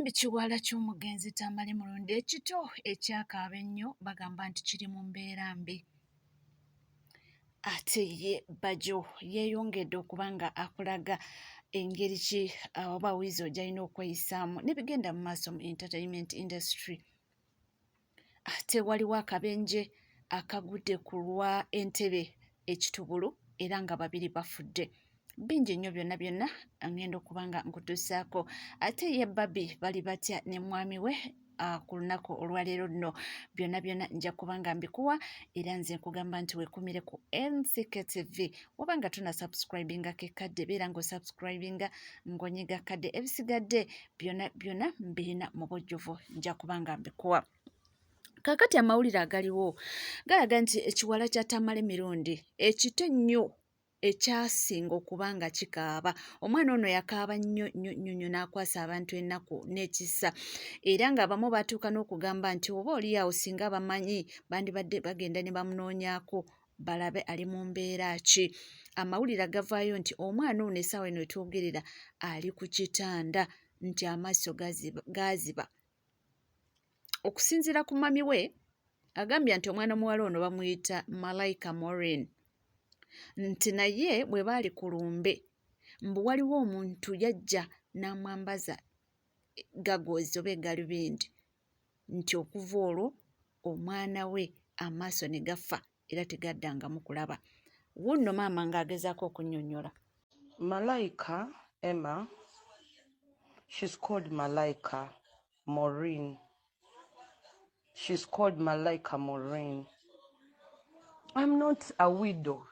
Bambi kiwala ky'omugenzi Tamale Mulundi ekito ekyakaaba ennyo bagamba nti kiri mu mbeera mbi. Ate ye Bajjo yeeyongedde okuba nga akulaga engeri ki oba Weasel gy'alina okweyisaamu n'ebigenda mu maaso mu entertainment industry. Ate waliwo akabenje akagudde ku lwa entebe ekitubulu era nga babiri bafudde. Bingi nnyo byonna byonna ngenda okuba nga nkutuusaako. Ate ye Barbie bali batya ne mwami we ku lunaku olwaleero luno byonna byonna nja kuba nga mbikuwa era nze nkugamba nti weekumire ku NCK TV. Oba nga tuna subscribinga kekkadde beera ng'osubscribinga ng'onyiga kadde ebisigadde byonna byonna mbirina mu bujjuvu nja kuba nga mbikuwa. Kaakati amawulire agaliwo galaga nti ekiwala kya Tamale Mirundi ekito ennyo ekyasinga okuba nga kikaaba. Omwana ono yakaaba nnyo nnyo nnyo n'akwasa abantu ennaku n'ekisa era ng'abamu batuuka n'okugamba nti oba oliyaawo singa bamanyi bandibadde bagenda ne bamunoonyaako balabe ali mu mbeera ki. Amawulire agavaayo nti omwana ono essaawa eno etwogerera ali ku kitanda nti amaaso gaaziba. Okusinziira ku mami we agambye nti omwana muwala ono bamuyita Malaika Maureen nti naye bwe baali ku lumbe mbu waliwo omuntu yajja n'amwambaza gagozi oba egalubindi nti okuva olwo omwana we amaaso ne gafa era tegaddangamu kulaba. Wunno maama ng'agezaako okunnyonnyola. Malaika Emma, she's called Malaika Maureen. She's called Malaika Maureen. I'm not a widow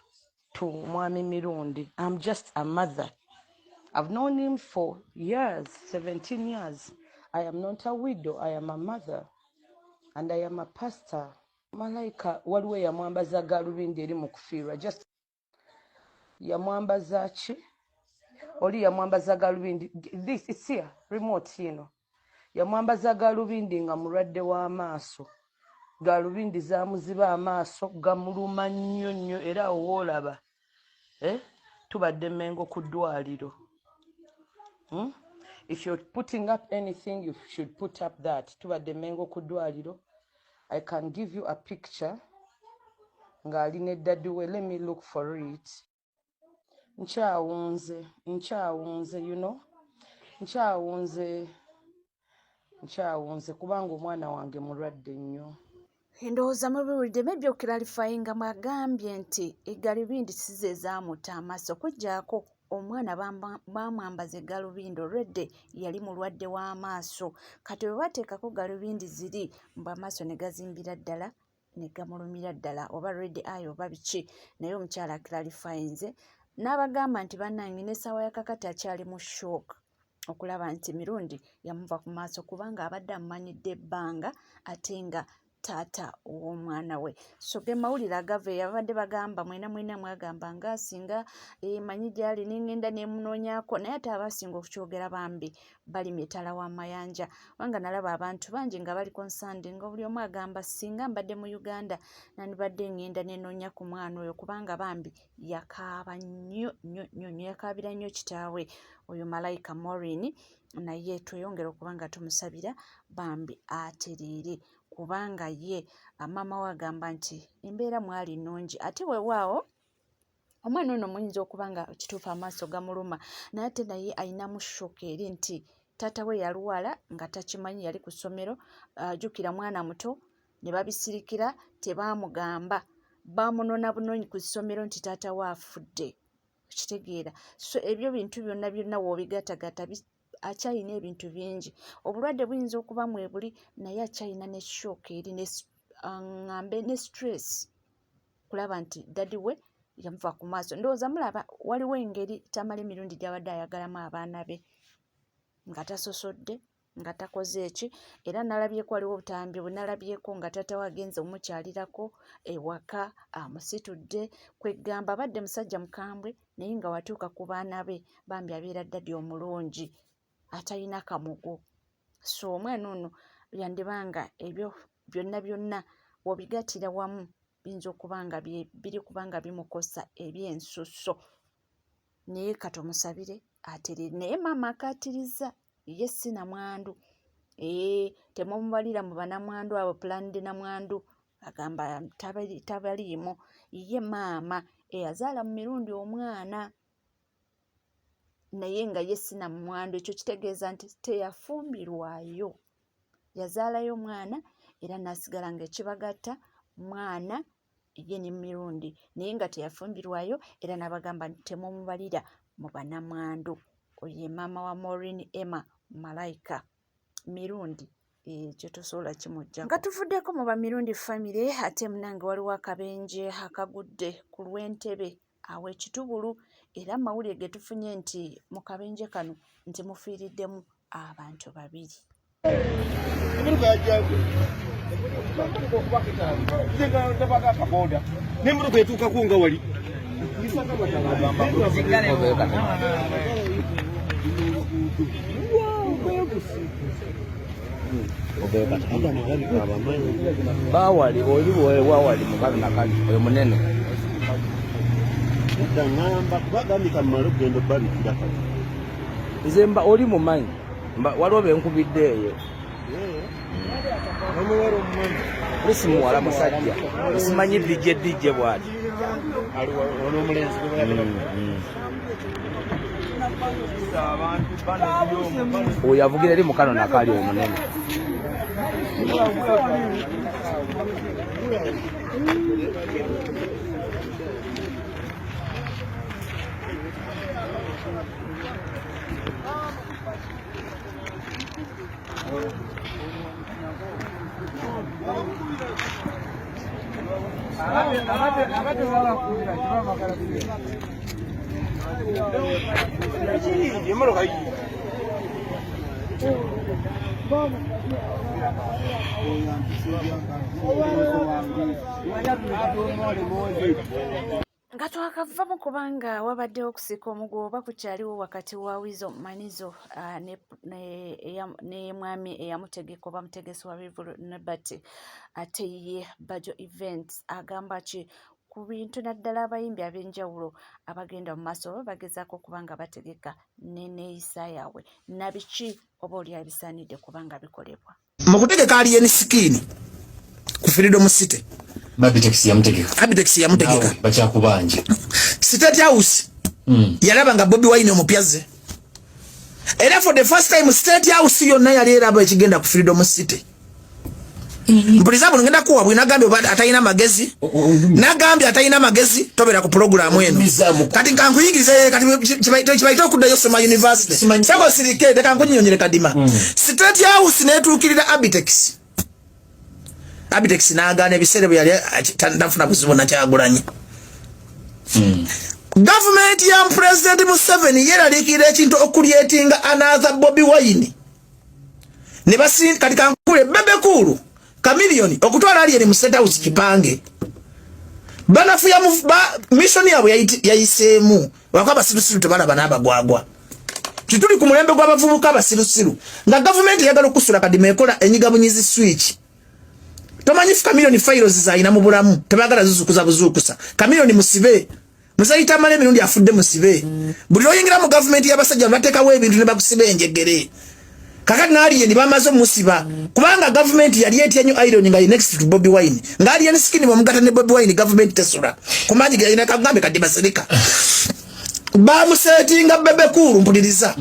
to Mwami Mirundi. I'm just a mother. I've known him for years, 17 years. I am not a widow. I am a mother. And I am a pastor. Malaika waliwo yamwambaza galubindi eri mu kufiirwa. Just yamwambaza ki? Oli yamwambaza galubindi. This is here, remote yino. Yamwambaza galubindi nga mulwadde w'amaaso. Galubindi zaamuziba amaaso gamuluma nnyo nnyo era woolaba tubadde Mengo ku ddwaliro. If you're putting up anything you should put up that. Tubadde Mengo ku ddwaliro. I can give you a picture ng'ali ne daddy we. Let me look for it. Nkyawunze you know. Nkyawunze kubanga omwana wange mulwadde nnyo. Ndowooza mubiwulidde maybe okiralifayinga mwagambye nti egalubindi si ze zaamuta amaaso okuggyako omwana baamwambaza egalubindi olwedde yali mulwadde w'amaaso. Kati bwe bateekako galubindi ziri mbu amaaso ne gazimbira ddala ne gamulumira ddala oba red eye oba biki. Naye omukyala akiralifayinze n'abagamba nti bannange n'essaawa ya kakati akyali mu shock okulaba nti Mirundi yamuva ku maaso kubanga abadde amumanyidde ebbanga ate nga taata w'omwana we. So ge mawulire agaveeyo abadde bagamba mwena mwagamba ng'asinga manyi gy'ali n'engenda n'emunoonyaako naye ate abasinga okukyogera bambi bali mitala w'amayanja. Wanga nalaba abantu bangi nga bali concerned nga buli omu agamba singa mbadde mu Uganda nandibadde ngenda n'enoonya ku mwana oyo kubanga bambi yakaaba nnyo nnyo nnyo yakaabira nnyo kitaawe oyo Malaika Maureen. Naye tweyongera okuba nga tumusabira bambi atereere kubanga ye maama we agamba nti embeera mwali nnungi ate weewaawo omwana ono muyinza okuba nga kituufu amaaso gamuluma naye ate naye ayinamu shoka eri nti taata we yaluwala nga takimanyi yali ku ssomero. Ajjukira mwana muto ne babisirikira tebaamugamba baamunoona bunoonyi ku ssomero nti taata we afudde kitegeera. So ebyo bintu byonna byonna w'obigatagata akyalina ebintu bingi. Obulwadde buyinza okuba mwebuli naye akyalina ne shock eri ngambe ne stress kulaba nti daddy we yamuva ku maaso. Ndowooza mulaba waliwo engeri Tamale Mirundi gy'abadde ayagalamu abaana be nga tasosodde nga takoze eki era nalabyeko waliwo obutambi bwe nalabyeko nga taata we agenze omukyalirako ewaka amusitudde kwegamba abadde musajja mukambwe naye nga watuuka ku baana be bambi abeera daddy omulungi atalina kamugo. So omwana ono yandibanga ebyo byonna byonna obigatira wamu biyinza okuba nga biri kubanga bimukosa ebyensusso. Naye kati omusabire atereere. Naye maama akaatiriza ye si namwandu temumubalira mu banamwandu abo planned namwandu agamba tabaliimu ye maama eyazaala mu mirundi omwana naye nga ye sina mwandu ekyo kitegeeza nti teyafumbirwayo yazaalayo omwana era nasigala nga ekibagatta mwana ye ne mirundi naye nga teyafumbirwayo era nabagamba nti temumubalira mu banamwandu oye maama wa Maureen Emma Malaika mirundi ekyo tosobola kimujja nga tuvuddeko mu bamirundi family ate munange waliwo akabenje akagudde ku lw'entebe aw'ekitubulu era mawulire ge tufunye nti mu kabenje kano nti mufiiriddemu abantu 2 bawali oli wawali mukazi nakali oyo munene ngamba kubagambika mmalo gendo bali kiraka nze mba oli mumanyi waliwo benkubidde eyo lisimuwala musajja simanyi dijje bwati oyo avugira eri mukano nakali oyo munene nga twakavamu kubanga wabaddewo okusiika omuguwa oba kukyaliwo wakati wa Wizo Manizo ne mwami eyamutegeka oba mutegesi wa River Nebat ate ye Bajo Events agamba ki ku bintu naddala abayimbi ab'enjawulo abagenda mu maaso oba bagezaako kubanga bategeka neneeyisa yaabwe nabiki oba oli abisaanidde kubanga bikolebwa mu kutegeka Alien Skin ku Freedom City Abitex yamutegeka bakyakubanje State House yalaba nga Bobi Wine omupyaze era for the first time State House yonna yali eraba ekigenda ku Freedom City mpulizaabu ngenda kuwa bwe nagambye atayina magezi nagambye atayina magezi tobera ku programu eno kati nkankuyigirize kati kibaita okuddayo Soma University sako sirike deka nkunyonyere kadima State House netuukirira Abitex n'agaana ebiseera bwe yali tandafuna buzibu nakyagulanye gavumenti ya President Museveni yeraliikirira ekintu okulyetinga another Bobi Wine ne basi kati kankule Bebe Cool Chameleone okutwala Alien mu State House kipange banafuya mission yabwe yayiseemu wakaba sirusiru tebala banabagwagwa kituli ku mulembe gw'abavubuka abasirusiru nga gavumenti yagala okusula kadima ekola enyigabunyizi switch tomanyi Chameleone files zaina mu bulamu tebagala zuzukuza buzukusa Chameleone musibe musayita male mirundi afudde musibe buli oyingira mu government y'abasajja batekawo ebintu ne bakusibe enjegere kakati nali ni bamaze musiba kubanga government yali etyenyo iron nga next to Bobi Wine ngali yani skin mu mugata ne Bobi Wine government tesura kumanyi gina kagambe kadiba serika ba musetinga Bebe Cool mpuliriza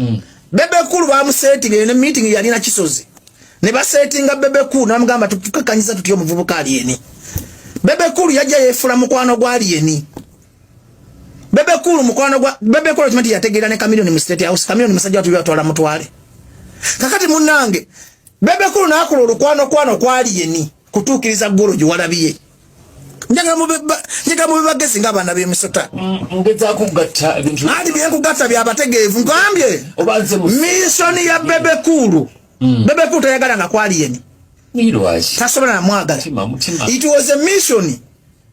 Bebe Cool ba musetinga ne meeting yali na Kisozi ne basetinga Bebe Cool namugamba tukakanyiza tutyo muvubuka Alien Bebe Cool yajja yefula mukwano gwa Alien Bebe Cool mukwano gwa Bebe Cool tumati yategeera ne Chameleone mu State House Chameleone musajja watu yatwala mutwale kakati munange Bebe Cool nakola olukwano kwa Alien kutuukiriza golo giwalabiye njaga mu bagezi ng'abaana b'emisota ngeza kugatta ebintu andi byenkugatta byabategeevu ngambye mission ya Bebe Cool Bebe Cool tayagala nga kwa Alien tasobola namwagala it was a mission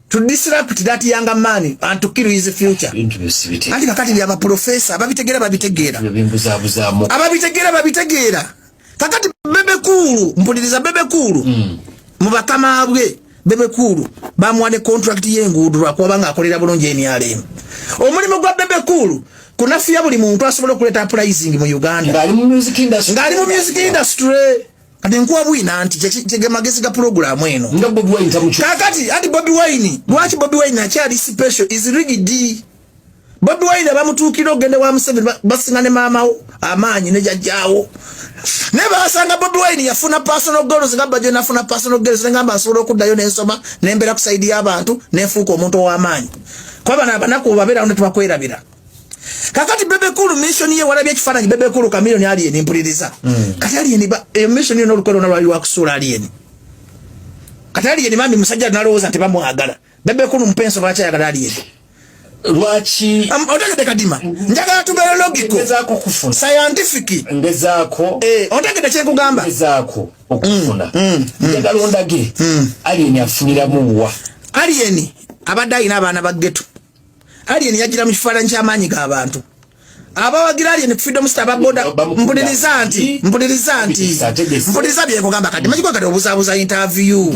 to disrupt that younger man and to kill his future andi kakati byaba professor ababitegeera babitegeera kakati Bebe Cool mpuliriza Bebe Cool mu bakama bwe Bebe Cool bamwane contract y'enguudo lwakubanga akolera bulungi NRM omulimu gwa Bebe Cool kunafiya buli muntu asobola okuleta uprising mu Uganda ngali mu music industry kati nkuwa bwina anti chege magezi ga program eno nga Bobi Wine tamuchu kakati ati Bobi Wine lwaki Bobi Wine achali special is rigid. Bobi Wine bamutukira ogende wa Museveni basinga ne mama amanyi ne jajjawo ne basanga Bobi Wine yafuna personal goals nga baje nafuna personal goals ngamba asobola okuddayo n'ensoma n'embera kusaidia abantu n'efuuka omuntu w'amaanyi kwa bana banako babera ne tubakwerabira. Kakati Bebe Cool mission ye walabye kifaananyi Bebe Cool Chameleone alien mpuliriza kati alien ba mission ye n'olukwero nalwali wakusula alien kati alien mami musajja nalowooza nti bamwagala Bebe Cool mpenso bakyayagala alien lwachi otagede kadima njagala tubere logical ngezako kufuna scientific ngezako otagede kye kugamba ngezako okufuna njagala ondage alien afunira muwa alien abadde ayina abaana ba ghetto alien yagira mu kifaananyi ky'amaanyi g'abantu abawagira alien freedom star baboda mpuliriza bye kugamba kati makiko kati obuzabuza interview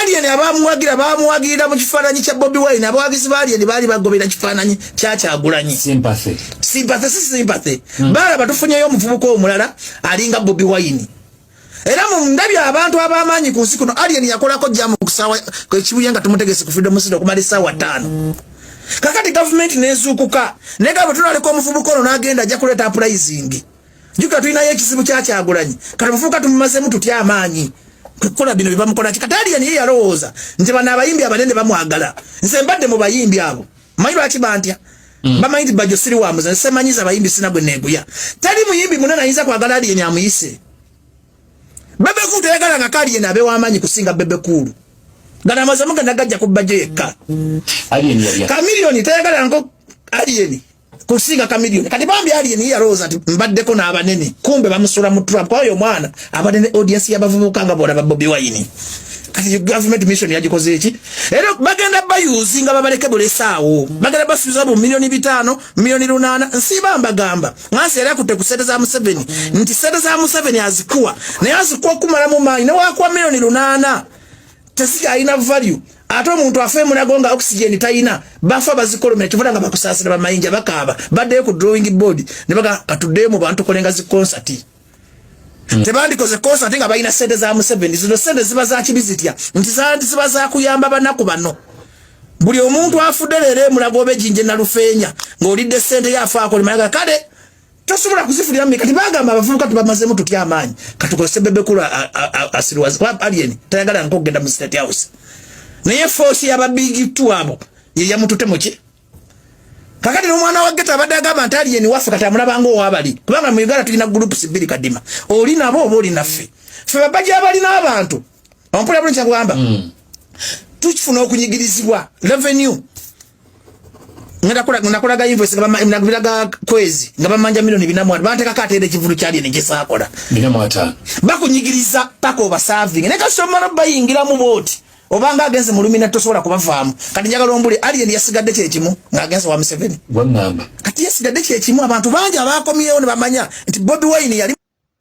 alien abamuwagira bamuwagirira mu kifaananyi kya Bobi Wine abawagizi ba alien baali bagobera kifaananyi Kyagulanyi sympathy bala batufunyeyo omuvubuka omulala alinga Bobi Wine era mu ndabya abantu ab'amaanyi ku nsi kuno alien yakolako jamu kusawa kwekibuyanga tumutegese ku freedom star okumala essaawa 5 kakati government nezukuka nega batulale omuvubuka ono n'agenda ajja kuleeta uprising juka tulinayo ekizibu Kyagulanyi kati omuvubuka tumumazemu tutya amaanyi kukola bino bibamukola kikatali ye yalowooza nti bana abayimbi abanene bamwagala nze mbadde mu bayimbi abo manyi lwaki bantya bamanyi bajo siri wamuza nsemanyiza abayimbi sina bwe neeguya tali muyimbi munene ayinza kwagala alien amuyise Bebe Cool tayagala nga alien abe w'amaanyi kusinga Bebe Cool gana mazamuga nagajja kubajeka alien Chameleone tayagala ngo alien kusinga Chameleone kati bambi alien yalowooza nti mbaddeko n'abanene kumbe bamusula mu trap kwa oyo mwana abanene audience y'abavubuka nga bona ba Bobi Wine kati government mission yagikoze eki era bagenda bayuzinga babaleke bulesaawo bagenda basubiza bu milioni 5 milioni 8 nsiba mbagamba ngase era kutte kusete za Museveni nti sete za Museveni azikuwa naye azikuwa kumala mu mayi ne wakwa milioni 8 tesika aina value ate omuntu afe munagonga oxygen tayina bafa bazikolomera kivuga nga bakusasira bamayinja bakaba badde ku drawing board ne baga katudde mu bantu kolenga zi concert tebandikoze concert nga bayina sente za Museveni zino sente ziba za kibizitya nti ziba za kuyamba banaku bano buli omuntu afudde leero mulagobe jinje na lufeenya ng'olidde sente yafa akolemaga kale tosobola kuzifulira mika tibagamba abavubuka tubamazemu tutya amaanyi katukozese Bebe Cool asirwazi kwa alien tayagala nkogenda mu State House naye force yaba big two abo ye yamutute muki kakati n'omwana wa geta abadde agamba nti alien waffe kati amulabanga owabali kubanga mu Uganda tulina groups 2 kadima oli nabo oba oli naffe ffe babajja abali n'abantu ompula bulungi kyakugamba tukifuna okunyigirizibwa revenue nakolaga invoice nga kwezi nga bamanja milioni 4 bantekako ateera ekivulu kyali nekisakola 5 bakunyigiriza paka oba serving ne kasomala bayingira mu booti obanga agenze mu lumina tosobola kubavaamu kati njagala ombule alien yasigadde kyekimu ng'agenze wa Museveni gwangamba kati yasigadde kyekimu abantu bangi abakomyewo ne bamanya nti Bobi Wine yali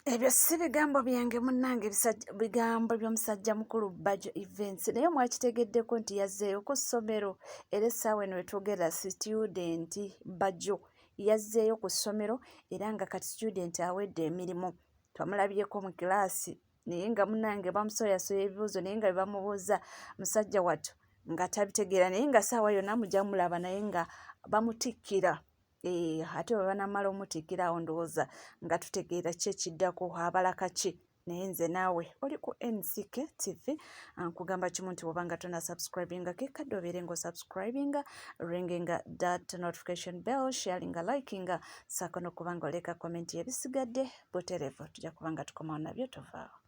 ebyo si bigambo byange munnange bigambo by'omusajja mukulu Bajo Events naye mwakitegeddeko nti yazzeeyo ku ssomero era essaawa eno wetwogera student Bajo yazzeeyo ku ssomero era nga kati student awedde emirimu twamulabyeko mu kilaasi naye nga munnange bamusoyasoya ebibuuzo naye nga bebamubuuza musajja wattu nga tabitegeera naye nga ssaawa yonna mujja mulaba naye nga bamutikkira ate bwe banamala omutikkira awo ndowooza nga tutegeera ki ekiddako abalaka ki naye nze naawe oli ku NCK TV nkugamba kimu nti bw'obanga tona subscribinga kekadde obeere ng'osubscribinga ringinga that notification bell sharinga likinga saako n'okubanga oleka komenti ebisigadde butereevu tujja kubanga tukomawo nabyo tovaawo.